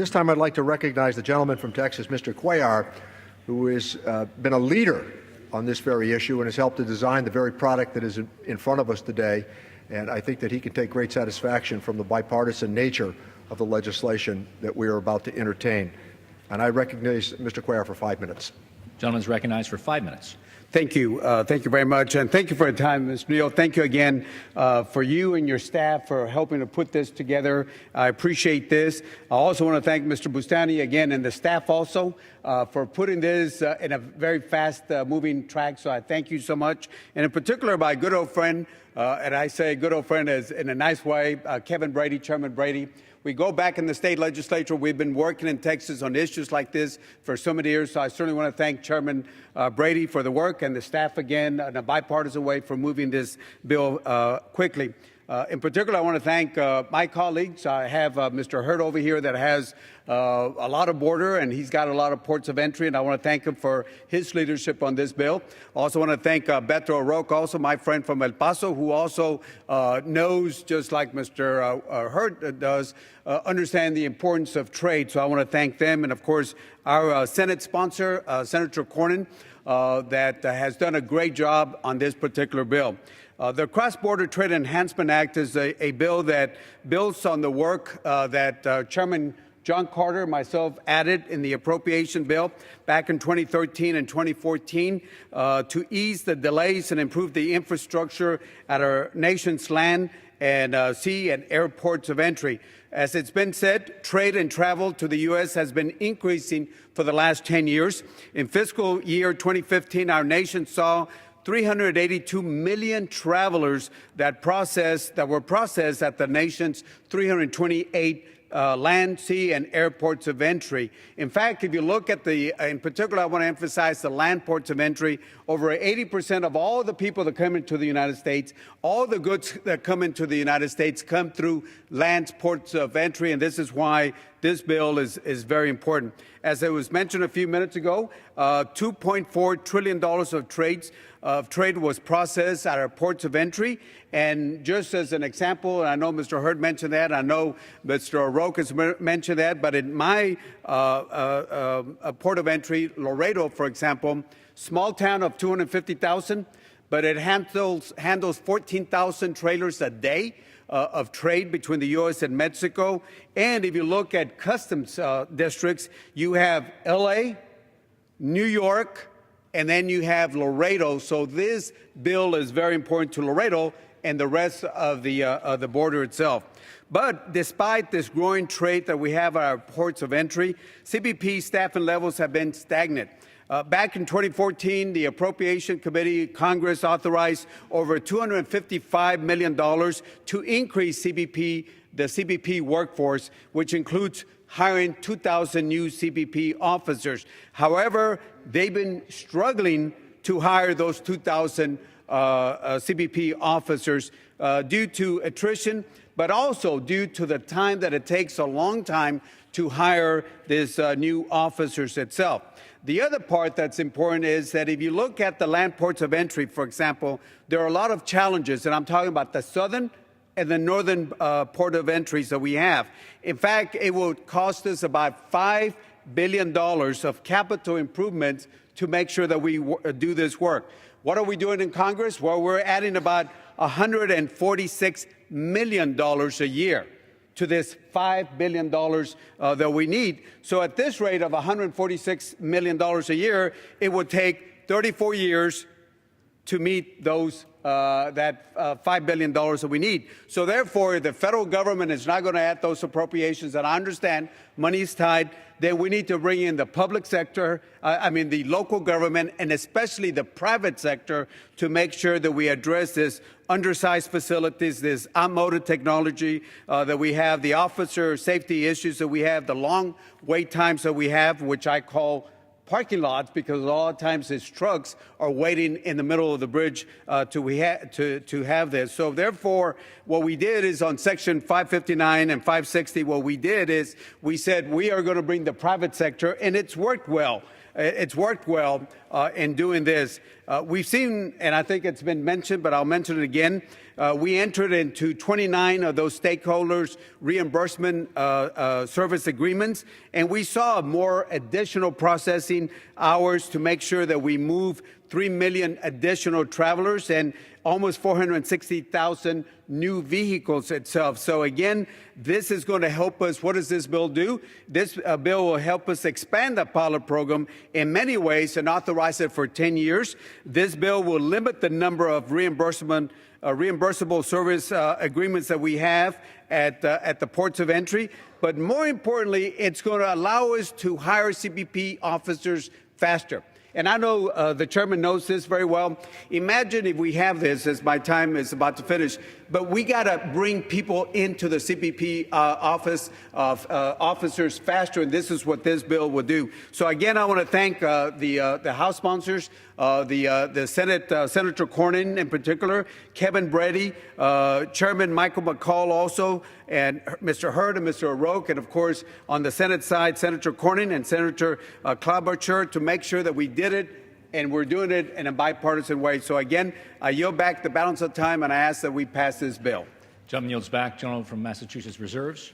This time I'd like to recognize the gentleman from Texas, Mr. Cuellar, who has been a leader on this very issue and has helped to design the very product that is in front of us today. And I think that he can take great satisfaction from the bipartisan nature of the legislation that we are about to entertain. And I recognize Mr. Cuellar for 5 minutes. Gentleman is recognized for 5 minutes. Thank you. Thank you very much. And thank you for your time, Mr. Neal. Thank you again for you and your staff for helping to put this together. I appreciate this. I also want to thank Mr. Bustani again and the staff also for putting this in a very fast moving track. So I thank you so much. And in particular, my good old friend, and I say good old friend as in a nice way, Kevin Brady, Chairman Brady. We go back in the state legislature. We've been working in Texas on issues like this for so many years. So I certainly want to thank Chairman Brady for the work and the staff again in a bipartisan way for moving this bill quickly. In particular, I want to thank my colleagues. I have Mr. Hurd over here that has a lot of border, and he's got a lot of ports of entry, and I want to thank him for his leadership on this bill. I also want to thank Beto O'Rourke, also my friend from El Paso, who also knows, just like Mr. Hurd does, understand the importance of trade. So I want to thank them, and of course, our Senate sponsor, Senator Cornyn, that has done a great job on this particular bill. The Cross-Border Trade Enhancement Act is a bill that builds on the work that Chairman John Carter and myself added in the appropriation bill back in 2013 and 2014 to ease the delays and improve the infrastructure at our nation's land and sea and airports of entry. As it's been said, trade and travel to the U.S. has been increasing for the last 10 years. In fiscal year 2015, our nation saw 382 million travelers that were processed at the nation's 328 land, sea, and airports of entry. In fact, if you look at in particular, I want to emphasize the land ports of entry. Over 80% of all the people that come into the United States, all the goods that come into the United States come through land ports of entry, and this is why this bill is very important. As it was mentioned a few minutes ago, $2.4 trillion of trade was processed at our ports of entry. And just as an example, and I know Mr. Hurd mentioned that, I know Mr. O'Rourke has mentioned that, but in my port of entry, Laredo, for example, small town of 250,000, but it handles 14,000 trailers a day of trade between the U.S. and Mexico. And if you look at customs districts, you have L.A., New York, and then you have Laredo. So this bill is very important to Laredo and the rest of the border itself. But despite this growing trade that we have at our ports of entry, CBP staffing levels have been stagnant. Back in 2014, the Appropriation Committee, Congress authorized over $255 million to increase the CBP workforce, which includes hiring 2,000 new CBP officers. However, they've been struggling to hire those 2,000 CBP officers due to attrition, but also due to the time that it takes a long time to hire these new officers itself. The other part that's important is that if you look at the land ports of entry, for example, there are a lot of challenges, and I'm talking about the southern and the northern port of entries that we have. In fact, it will cost us about $5 billion of capital improvements to make sure that we do this work. What are we doing in Congress? Well, we're adding about $146 million a year to this $5 billion that we need. So at this rate of $146 million a year, it would take 34 years to meet those that $5 billion that we need. So therefore, the federal government is not going to add those appropriations, and I understand money is tied. Then we need to bring in the public sector, the local government, and especially the private sector to make sure that we address this undersized facilities, this outmoded technology that we have, the officer safety issues that we have, the long wait times that we have, which I call parking lots, because a lot of times these trucks are waiting in the middle of the bridge to have this. So therefore, what we did is on Section 559 and 560, what we did is we said we are going to bring the private sector, and it's worked well. It's worked well in doing this. We've seen, and I think it's been mentioned, but I'll mention it again, We entered into 29 of those stakeholders' reimbursement service agreements, and we saw more additional processing hours to make sure that we move 3 million additional travelers and almost 460,000 new vehicles itself. So again, this is going to help us. What does this bill do? This bill will help us expand the pilot program in many ways and authorize it for 10 years. This bill will limit the number of reimbursable service agreements that we have at the ports of entry. But more importantly, it's going to allow us to hire CBP officers faster. And I know the chairman knows this very well. Imagine if we have this, as my time is about to finish, but we got to bring people into the CBP office of officers faster, and this is what this bill will do. So again, I want to thank the House sponsors, the Senate, Senator Cornyn in particular, Kevin Brady, Chairman Michael McCall also, and Mr. Hurd and Mr. O'Rourke, and of course on the Senate side, Senator Cornyn and Senator Klobuchar, to make sure that we did it, and we're doing it in a bipartisan way. So again, I yield back the balance of time, and I ask that we pass this bill. Gentleman yields back. Gentleman from Massachusetts reserves.